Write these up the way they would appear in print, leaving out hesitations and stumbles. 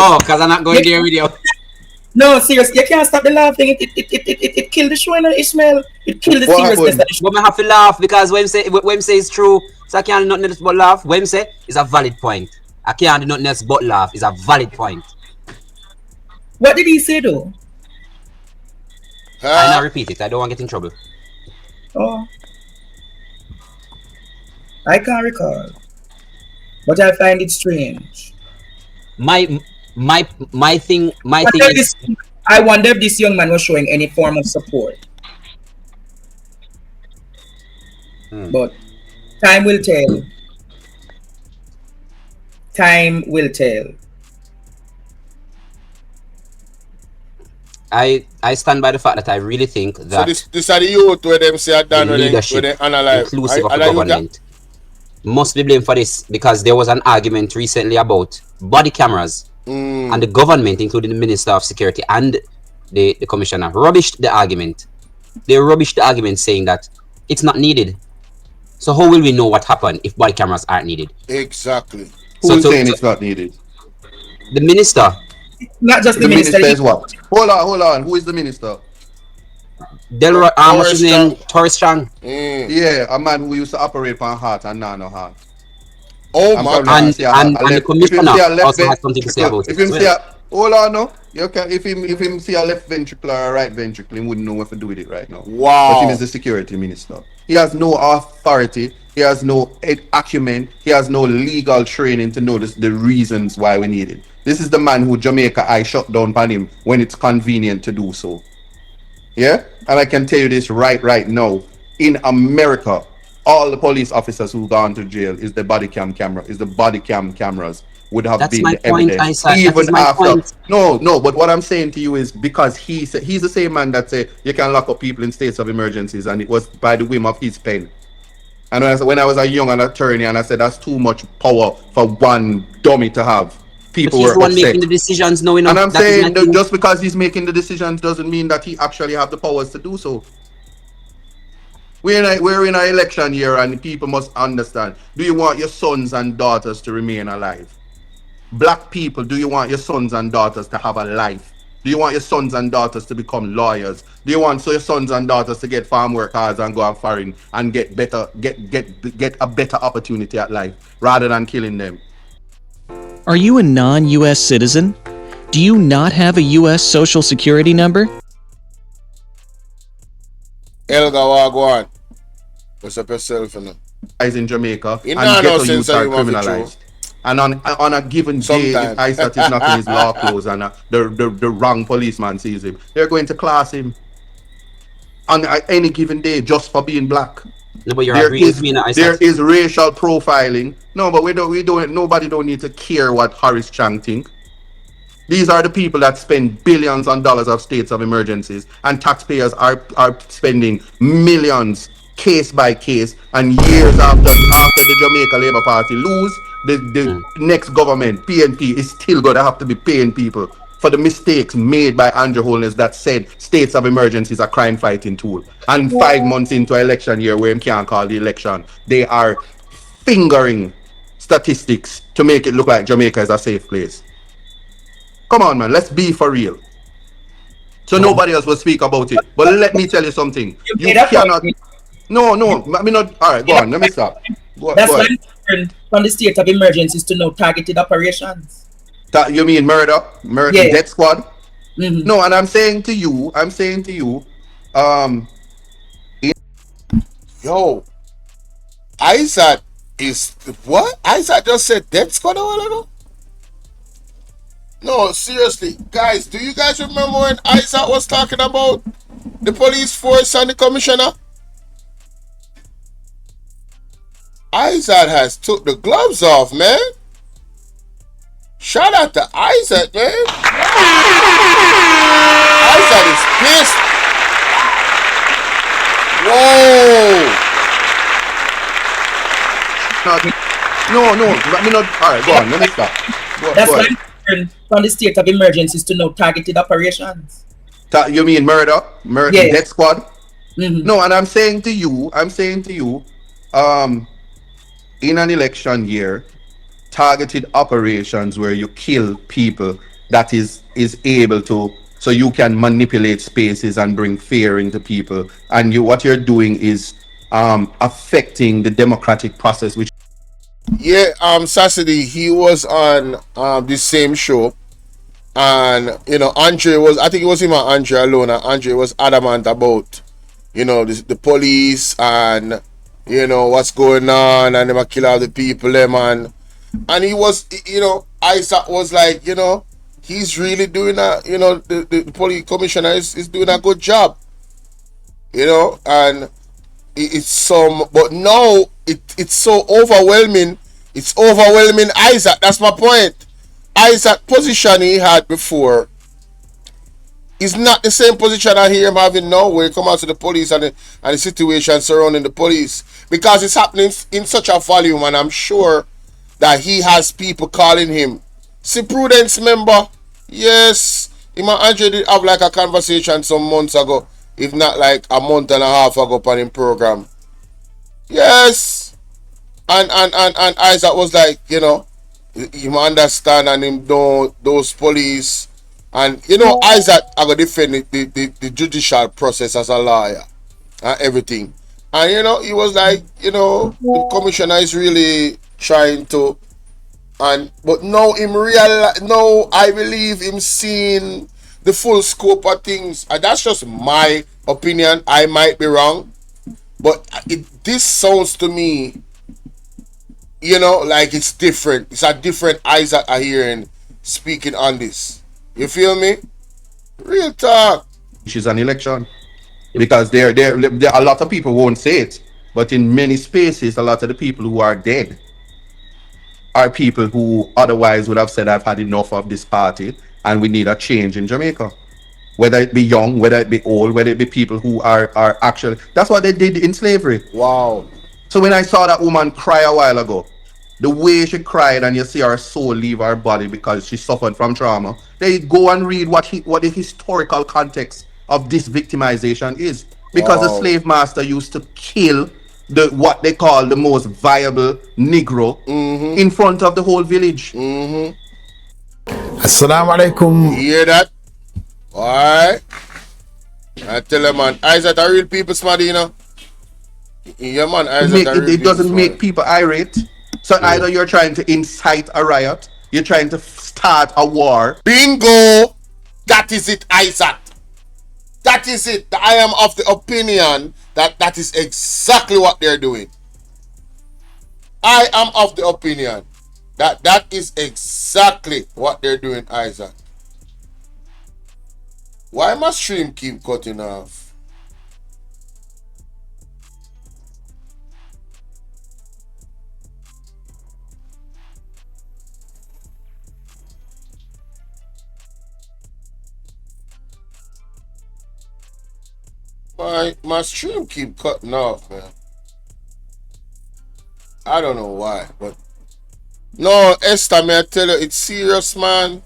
Oh, because I'm not going there with you. No, seriously, you can't stop the laughing. It killed the show, Ishmael. It killed the seriousness of the show. But I have to laugh because when say it's true, so I can't do nothing else but laugh. When say is a valid point. I can't do nothing else but laugh. It's a valid point. What did he say though? I now repeat it. I don't want to get in trouble. Oh, I can't recall, but I find it strange. My thing is. I wonder if this young man was showing any form of support. But time will tell. Time will tell. I stand by the fact that I really think that so this are the youth where them say done the leadership, where they analyze inclusive of the government, must be blamed for this, because there was an argument recently about body cameras, and the government, including the Minister of Security and the Commissioner, rubbished the argument. They rubbished the argument saying that it's not needed. So how will we know what happened if body cameras aren't needed? Exactly. Who's saying it's not needed? The minister. Not just the minister. Is what? Hold on. Who is the minister? What's his name? Horace Chang. Yeah, a man who used to operate on heart and not no heart. Oh my! And the commissioner also has something to say about it. Hold on, no. You can, if him see a left ventricle or a right ventricle, he wouldn't know what to do with it right now. Wow. But he is the security minister. He has no authority. He has no acumen. He has no legal training to know the reasons why we need it. This is the man who Jamaica I shut down on him when it's convenient to do so. Yeah? And I can tell you this right now. In America, all the police officers who gone to jail is the body cam cameras would have been the evidence. Even after. No, but what I'm saying to you is because he's the same man that say you can lock up people in states of emergencies, and it was by the whim of his pen. And when I was a young attorney, and I said that's too much power for one dummy to have. People were upset. Making the decisions, and I'm saying that just because he's making the decisions doesn't mean that he actually have the powers to do so. We're in an election year, and people must understand. Do you want your sons and daughters to remain alive? Black people, do you want your sons and daughters to have a life? Do you want your sons and daughters to become lawyers? Do you want your sons and daughters to get farm workers and go out foreign and get a better opportunity at life rather than killing them? Are you a non-U.S. citizen? Do you not have a U.S. Social Security number? Elga Wagwan. What's up yourself, Guys in Jamaica and ghetto youths are criminalized. And on a given day, if Isat is not in his law clothes and the wrong policeman sees him, they're going to class him on any given day just for being black. No, but there is racial profiling. No, but nobody don't need to care what Horace Chang think. These are the people that spend billions on dollars of states of emergencies, and taxpayers are spending millions case by case, and years after the Jamaica Labour Party lose, the next government, PNP, is still going to have to be paying people for the mistakes made by Andrew Holness that said states of emergencies are crime fighting tool. And 5 months into election year where him can't call the election, they are fingering statistics to make it look like Jamaica is a safe place. Come on, man, let's be for real. So nobody else will speak about it. But let me tell you something. You cannot... No, I mean not... All right, go on, let me stop. That's why it's different from the state of emergencies to no targeted operations. You mean murder, yeah. Death squad? Mm-hmm. No, and I'm saying to you, yo, Isat is what? Isat just said death squad or whatever? No, seriously, guys, do you guys remember when Isat was talking about the police force and the commissioner? Isat has took the gloves off, man. Shout out to Isat, man. Isat is pissed. Whoa. No, let me not. All right, go on, let me stop. That's why it's different from the state of emergencies to no targeted operations. You mean murder, yeah. Death squad? Mm-hmm. No, and I'm saying to you, in an election year, targeted operations where you kill people that is able to, so you can manipulate spaces and bring fear into people, and what you're doing is affecting the democratic process, which Yeah, Sassy, he was on the same show, and Andre was, I think it was him and Andre alone, and Andre was adamant about the police and what's going on, and them a kill all the people them, and he was, Isaac was like, he's really doing the police commissioner is doing a good job, and it's some, but now it's so overwhelming. It's overwhelming Isaac. That's my point. Isaac position he had before is not the same position I hear him having now, where he come out to the police and the situation surrounding the police, because it's happening in such a volume, and I'm sure that he has people calling him. See, Prudence member, yes, him and Andre did have like a conversation some months ago, if not like a month and a half ago on him program. Yes, and Isaac was like, him understand, and him don't those police, and Isaac I go defend the judicial process as a lawyer and everything, and he was like, the commissioner is really trying to, but now now I believe him seeing the full scope of things, and that's just my opinion. I might be wrong, but this sounds to me, like it's different. It's a different Isaac I hearing speaking on this. You feel me? Real talk. which is an election, because there a lot of people won't say it, but in many spaces, a lot of the people who are dead are people who otherwise would have said, I've had enough of this party and we need a change in Jamaica. Whether it be young, whether it be old, whether it be people who are actually, that's what they did in slavery. Wow. So when I saw that woman cry a while ago, the way she cried, and you see her soul leave her body because she suffered from trauma, they go and read what the historical context of this victimization is. Because the Wow. slave master used to kill what they call the most viable Negro in front of the whole village. Assalamu You alaikum. hear that? Alright. I tell you, man, Isaac are real people smart, Yeah, man, Isaac are real It doesn't people make smart. people irate. So either you're trying to incite a riot, you're trying to start a war. Bingo! That is it, Isaac. That is it. I am of the opinion that is exactly what they're doing. I am of the opinion that is exactly what they're doing, Isaac. Why my stream keep cutting off? My stream keep cutting off, man. I don't know why, but no, Esther, may I tell you, it's serious, man.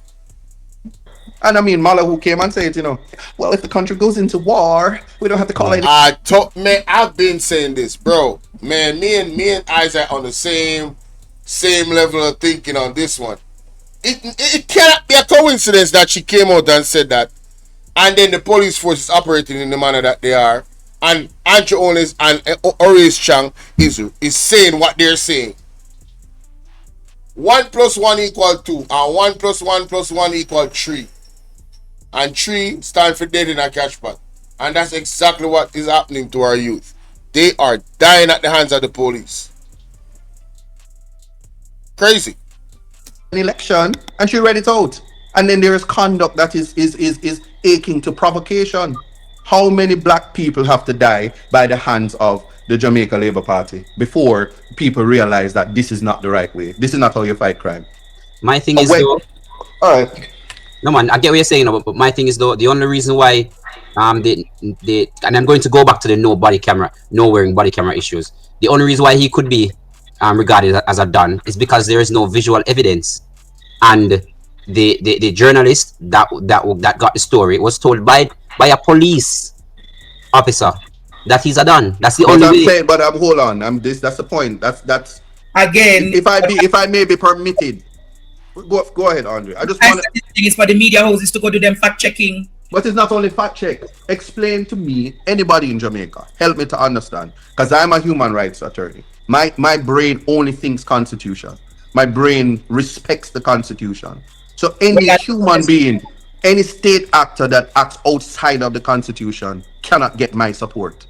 And I mean, Mala who came and said, well, if the country goes into war, we don't have to call it. Man, I've been saying this, bro. Man, me and Isaac on the same level of thinking on this one. It cannot be a coincidence that she came out and said that, and then the police force is operating in the manner that they are, and Andre Holness and Horace Chang is saying what they're saying. 1 + 1 = 2, and 1 + 1 + 1 = 3. And 3 stand for dead in a catch pot. And that's exactly what is happening to our youth. They are dying at the hands of the police. Crazy. An election, and she read it out. And then there is conduct that is akin to provocation. How many black people have to die by the hands of the Jamaica Labour Party before people realize that this is not the right way? This is not how you fight crime. My thing is though, all right. no man, I get what you're saying, but my thing is though, the only reason why they and I'm going to go back to the no wearing body camera issues. The only reason why he could be regarded as a Don is because there is no visual evidence, and the journalist that got the story was told by a police officer that he's a Don. That's the only way. Saying, but hold on, that's the point. That's Again, if I may be permitted. Go ahead, Andre. I just I want said this thing is for the media houses to go do them fact checking. But it's not only fact check. Explain to me, anybody in Jamaica, help me to understand, because I'm a human rights attorney. My brain only thinks constitution. My brain respects the constitution. So any human being, any state actor that acts outside of the constitution cannot get my support.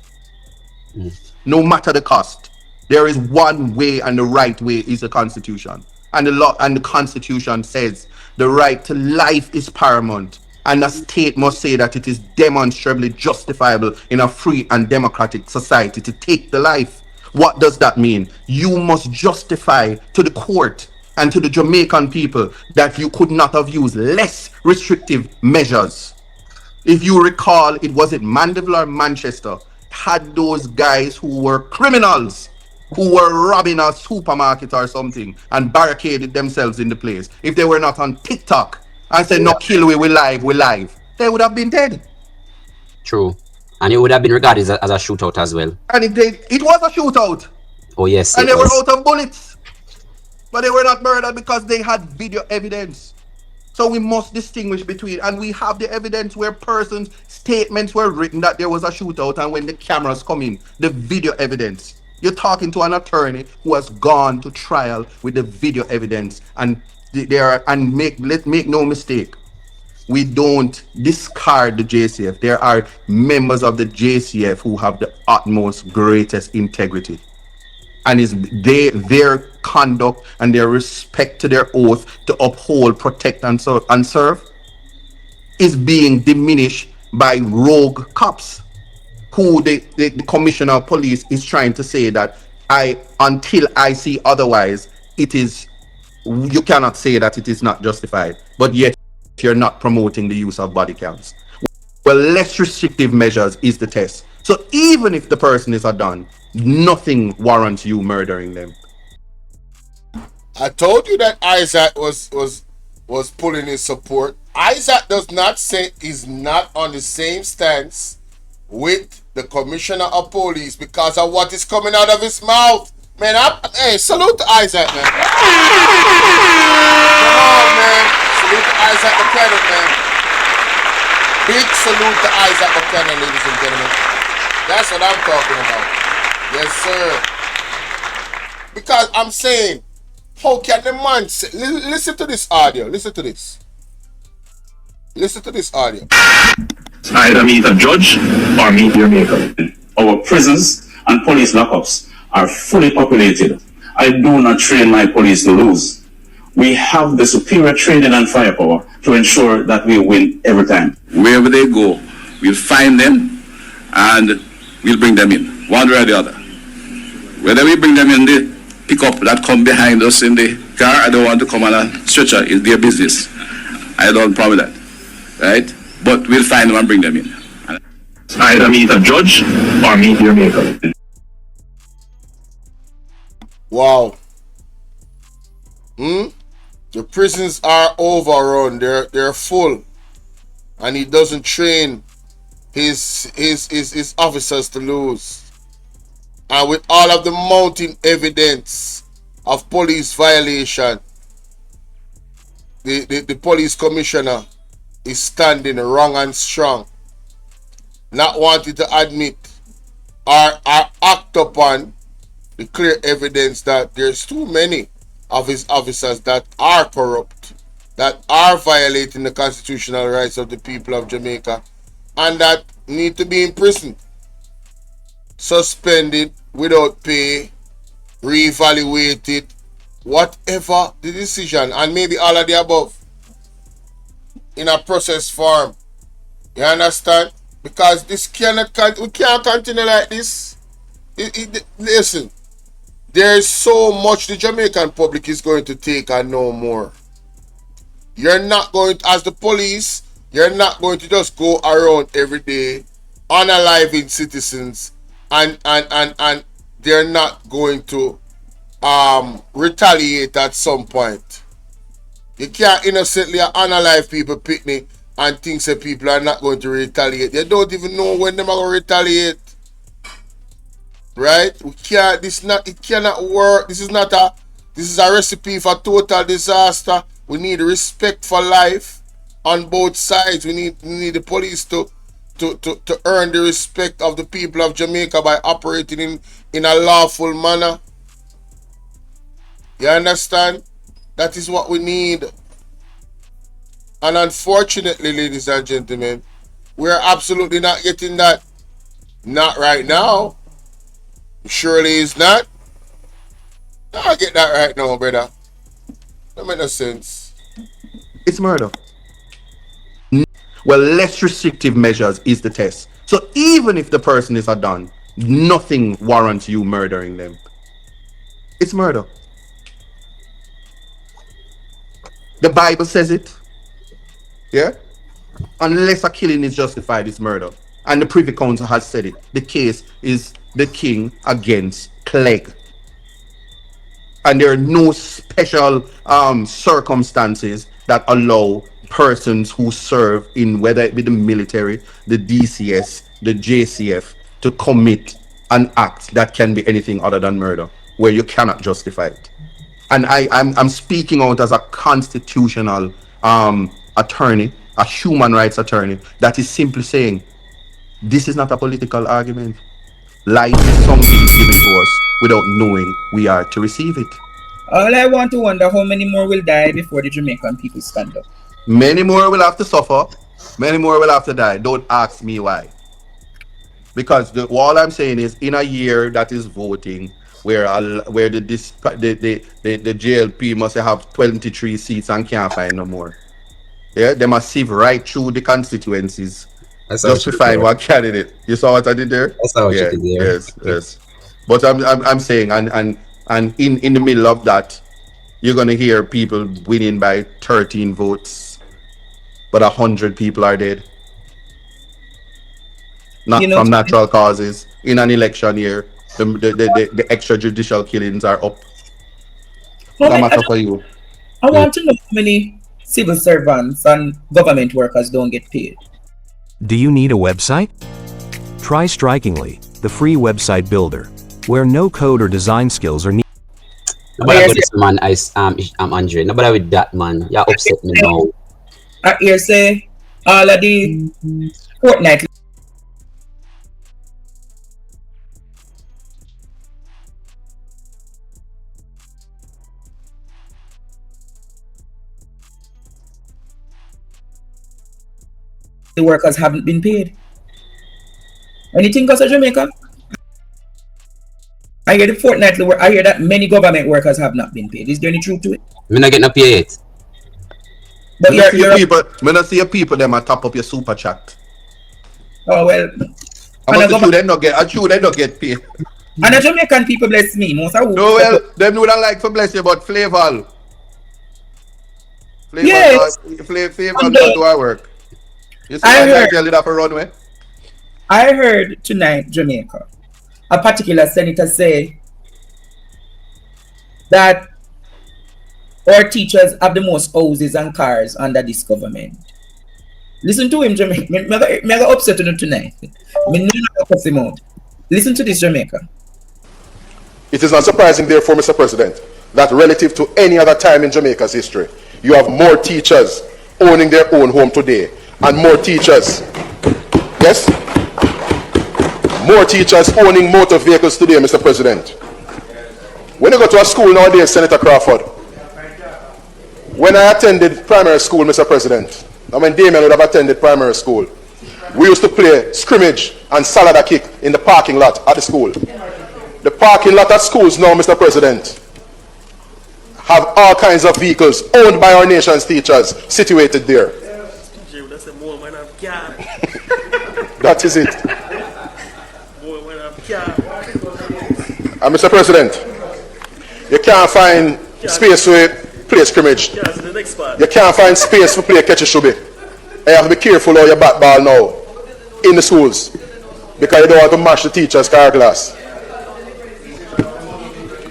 No matter the cost. There is one way, and the right way is the constitution. And the law and the constitution says the right to life is paramount. And a state must say that it is demonstrably justifiable in a free and democratic society to take the life. What does that mean? You must justify to the court and to the Jamaican people that you could not have used less restrictive measures. If you recall, it was it Mandeville or Manchester had those guys who were criminals, who were robbing a supermarket or something and barricaded themselves in the place. If they were not on TikTok and said, no, kill we live, they would have been dead. True. And it would have been regarded as a shootout as well. And it was a shootout. Oh, yes. And they were out of bullets. But they were not murdered because they had video evidence. So we must distinguish between, and we have the evidence where persons' statements were written that there was a shootout, and when the cameras come in, the video evidence. You're talking to an attorney who has gone to trial with the video evidence, and let's make no mistake, we don't discard the JCF. There are members of the JCF who have the utmost greatest integrity. And is their conduct and their respect to their oath to uphold, protect, and serve is being diminished by rogue cops, who the commissioner of police is trying to say that until I see otherwise, you cannot say that it is not justified. But yet you're not promoting the use of body cams. Well, less restrictive measures is the test. So even if the person is a don, nothing warrants you murdering them. I told you that Isat was pulling his support. Isat does not say he's not on the same stance with the commissioner of police because of what is coming out of his mouth. Man, hey, salute to Isat, man. Come on, man. Salute to Isat Buchannan, man. Big salute to Isat Buchannan, ladies and gentlemen. That's what I'm talking about. Yes, sir. Because I'm saying, how can the man say, listen to this audio. Listen to this. Listen to this audio. Either meet a judge or meet your maker. Our prisons and police lockups are fully populated. I do not train my police to lose. We have the superior training and firepower to ensure that we win every time. Wherever they go, we'll find them and we'll bring them in, one way or the other. Whether we bring them in the pickup that come behind us in the car, I don't want to come on a stretcher, it's their business. I don't promise that, right? But we'll find them and bring them in. Either meet a judge or meet your maker. Wow. The prisons are overrun. They're full, and he doesn't train his officers to lose. And with all of the mounting evidence of police violation, the police commissioner is standing wrong and strong, not wanting to admit or act upon the clear evidence that there's too many of his officers that are corrupt, that are violating the constitutional rights of the people of Jamaica, and that need to be imprisoned, suspended without pay, reevaluated, whatever the decision, and maybe all of the above in a process form. You understand? Because we can't continue like this. Listen, there is so much the Jamaican public is going to take and no more. You're not going to, as the police, you're not going to just go around every day unaliving citizens and they're not going to retaliate at some point. You can't innocently unalive people picnic and think that people are not going to retaliate. They don't even know when they're going to retaliate. Right? It cannot work. This is a recipe for total disaster. We need respect for life on both sides. We need the police to earn the respect of the people of Jamaica by operating in a lawful manner. You understand? That is what we need. And unfortunately, ladies and gentlemen, we're absolutely not getting that. Not right now. Surely is not. I get that right now, brother. That makes no sense. It's murder. Well, less restrictive measures is the test. So even if the person is a don, nothing warrants you murdering them. It's murder. The Bible says it. Yeah? Unless a killing is justified, it's murder. And the Privy Council has said it. The case is the king against Clegg. And there are no special circumstances that allow persons who serve in, whether it be the military, the DCS, the JCF, to commit an act that can be anything other than murder, where you cannot justify it. And I'm speaking out as a constitutional attorney, a human rights attorney, that is simply saying, this is not a political argument. Life is something given to us without knowing we are to receive it. All I want to wonder, how many more will die before the Jamaican people stand up? Many more will have to suffer. Many more will have to die. Don't ask me why. Because all I'm saying is, in a year that is voting, where the JLP must have 23 seats and can't find no more. Yeah, they must sieve right through the constituencies just to find one candidate. You saw what I did there? That's how you did there. Yes. But I'm saying, and in the middle of that, you're gonna hear people winning by 13 votes, but 100 people are dead. Not from natural causes. In an election year, the extrajudicial killings are up. I want to know how many civil servants and government workers don't get paid. Do you need a website? Try Strikingly, the free website builder, where no code or design skills are needed. Nobody with this man, I'm Andre. Nobody with that man. You're upset me now. I hear say all of the fortnightly the workers haven't been paid. Anything goes to Jamaica? I hear the fortnightly work. I hear that many government workers have not been paid. Is there any truth to it? Me not get no pay yet. But when I see your people, them I top up your super chat. Oh well. I'm they not get paid. And the Jamaican people bless me. Most of no, well, them would not like to bless you, but Flavor. Yes. Flavor do our work. You see I tell you that for runway? I heard tonight, Jamaica, a particular senator say that our teachers have the most houses and cars under this government. Listen to him, Jamaica. Me go upset him tonight. Listen to this, Jamaica. It is not surprising, therefore, Mr. President, that relative to any other time in Jamaica's history, you have more teachers owning their own home today, and more teachers, yes? More teachers owning motor vehicles today, Mr. President. When you go to a school nowadays, Senator Crawford, when I attended primary school, Mr. President, and when Damien would have attended primary school, we used to play scrimmage and salada kick in the parking lot at the school. The parking lot at schools now, Mr. President, have all kinds of vehicles owned by our nation's teachers situated there. That is it. And Mr. President, you can't find space to play scrimmage. You can't find space to play catch a shubi. You have to be careful how you bat ball now in the schools, because you don't want to mash the teacher's car glass.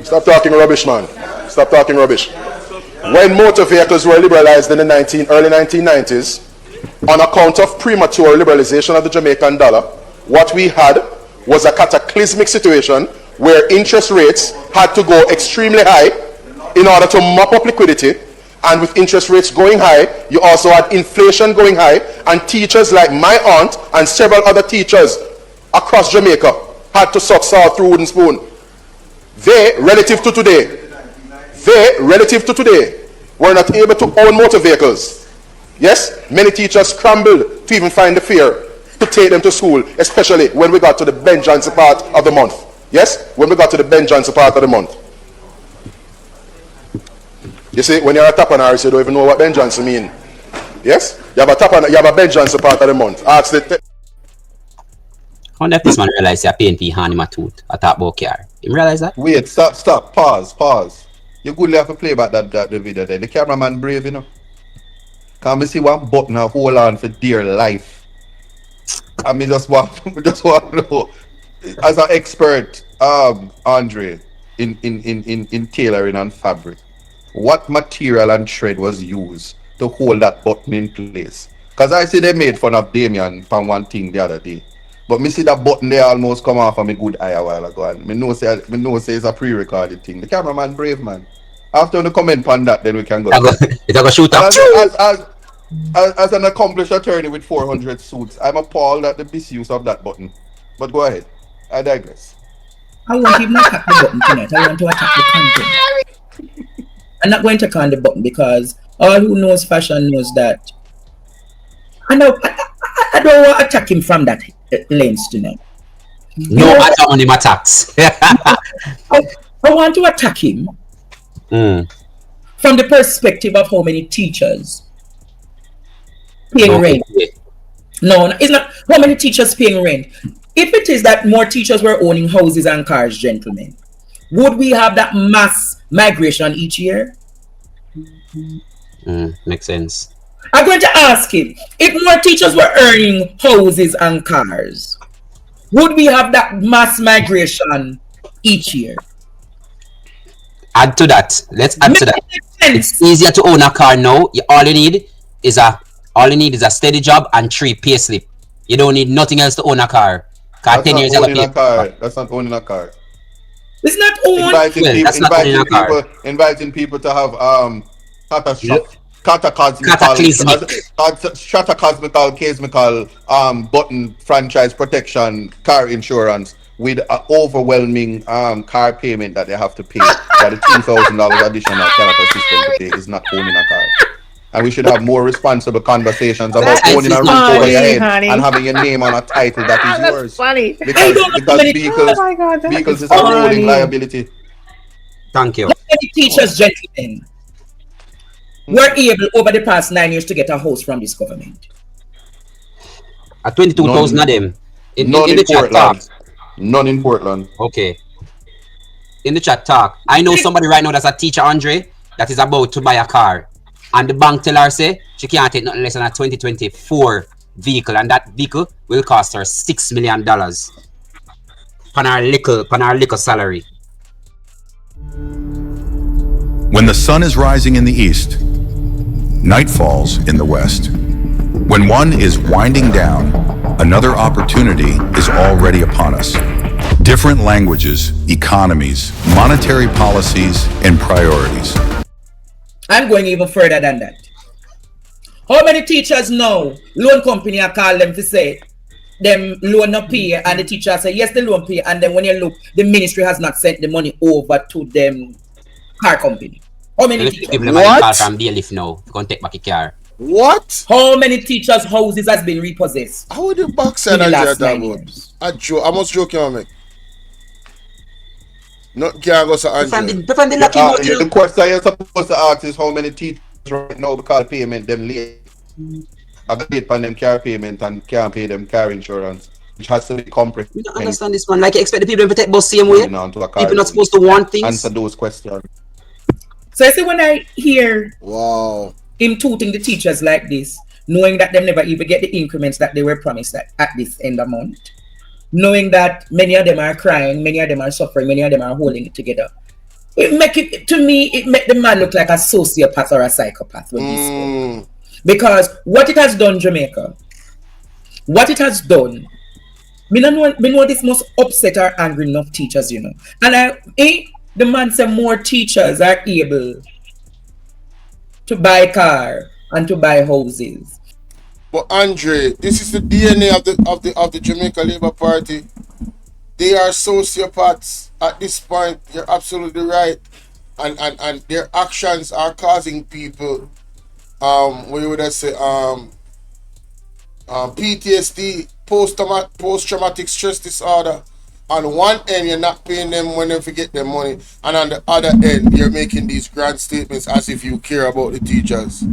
Stop talking rubbish, man. Stop talking rubbish. When motor vehicles were liberalized in the early 1990s, on account of premature liberalization of the Jamaican dollar, what we had was a cataclysmic situation where interest rates had to go extremely high in order to mop up liquidity, And with interest rates going high, you also had inflation going high, and teachers like my aunt and several other teachers across Jamaica had to suck salt through wooden spoon. They, relative to today, were not able to own motor vehicles. Yes, many teachers scrambled to even find the fare to take them to school, especially when we got to the Ben Johnson part of the month. Yes, when we got to the Ben Johnson part of the month. You see, when you're a top on Horace, you don't even know what Ben Johnson mean. Yes? You have a top on, you have a Ben Johnson part of the month. Ask the... How that this man realize your PNP hand him a tooth? I talk about car. You realize that? Wait, stop, pause. You good have to play about that the video there. The cameraman brave, you know. Can me see one button and hold on for dear life. I mean just want to know, as an expert, Andre, in tailoring and fabric, what material and thread was used to hold that button in place? Because I see they made fun of Damien from one thing the other day. But me see that button there almost come off of my good eye a while ago. And me know say it's a pre-recorded thing. The cameraman brave, man. After the comment on that, then we can go. It's a shoot up. As an accomplished attorney with 400 suits, I'm appalled at the misuse of that button. But go ahead. I digress. I won't even attack the button tonight. I want to attack the content. I'm not going to con the button because all who knows fashion knows that. I don't want to attack him from that lens tonight. No, I don't want him attacks. I want to attack him from the perspective of how many teachers paying rent. No, it's not how many teachers paying rent. If it is that more teachers were owning houses and cars, gentlemen, would we have that mass migration each year? Makes sense. I'm going to ask him, if more teachers were earning houses and cars, would we have that mass migration each year? Add to that. Let's add to that. It's easier to own a car now. All you need is a steady job and 3 pay slip. You don't need nothing else to own a car. Car 10 years ago. That's not owning a car. It's not owning inviting people to have cataclysmical button franchise protection car insurance with an overwhelming car payment that they have to pay. That the $2,000 additional character system today is not owning a car. And we should have more responsible conversations about owning a roof over your head and having your name on a title that is yours. Funny. Because vehicles is a rolling liability. Thank you. How many teachers, gentlemen, were able over the past 9 years to get a house from this government? 22,000 of them. In the chat talk. None in Portland. Okay. In the chat talk. I know somebody right now that's a teacher, Andre, that is about to buy a car. And the bank tell her say she can't take nothing less than a 2024 vehicle, and that vehicle will cost her $6 million. Pan her little salary. When the sun is rising in the east, night falls in the west. When one is winding down, another opportunity is already upon us. Different languages, economies, monetary policies, and priorities. I'm going even further than that. How many teachers know loan company I call them to say them loan not pay, and the teacher say yes the loan pay, and then when you look the ministry has not sent the money over to them car company? How many teachers? What? From Bailiff now, you can take back a car. What? How many teachers' houses has been repossessed? How would the box send in the that last 9 one? years? I must joke you, man. No, can't go to Andrew. The question you're supposed to ask is how many teachers right now because payment them late. I got paid for them car payment and can't pay them car insurance, which has to be comprehensive. You don't understand this, man. Like you expect the people to take bus same way. People not supposed to want things. Answer those questions. So I say when I hear wow him tooting the teachers like this, knowing that they never even get the increments that they were promised at this end of month, knowing that many of them are crying, many of them are suffering, many of them are holding it together. It make the man look like a sociopath or a psychopath when he spoke. Because what it has done, Jamaica, what it has done, me know this must upset or angry enough teachers, you know. And the man said more teachers are able to buy car and to buy houses. But Andre, this is the DNA of the Jamaica Labour Party. They are sociopaths at this point. You're absolutely right. And their actions are causing people what you would I say PTSD, post-traumatic stress disorder. On one end, you're not paying them when they forget their money, and on the other end, you're making these grand statements as if you care about the teachers,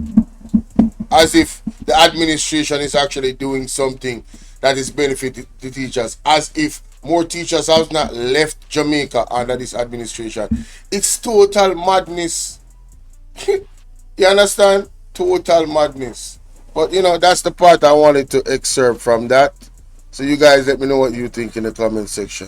as if the administration is actually doing something that is benefiting the teachers, as if more teachers have not left Jamaica under this administration. It's total madness. You understand? Total madness. But you know, that's the part I wanted to excerpt from that. So you guys let me know what you think in the comment section.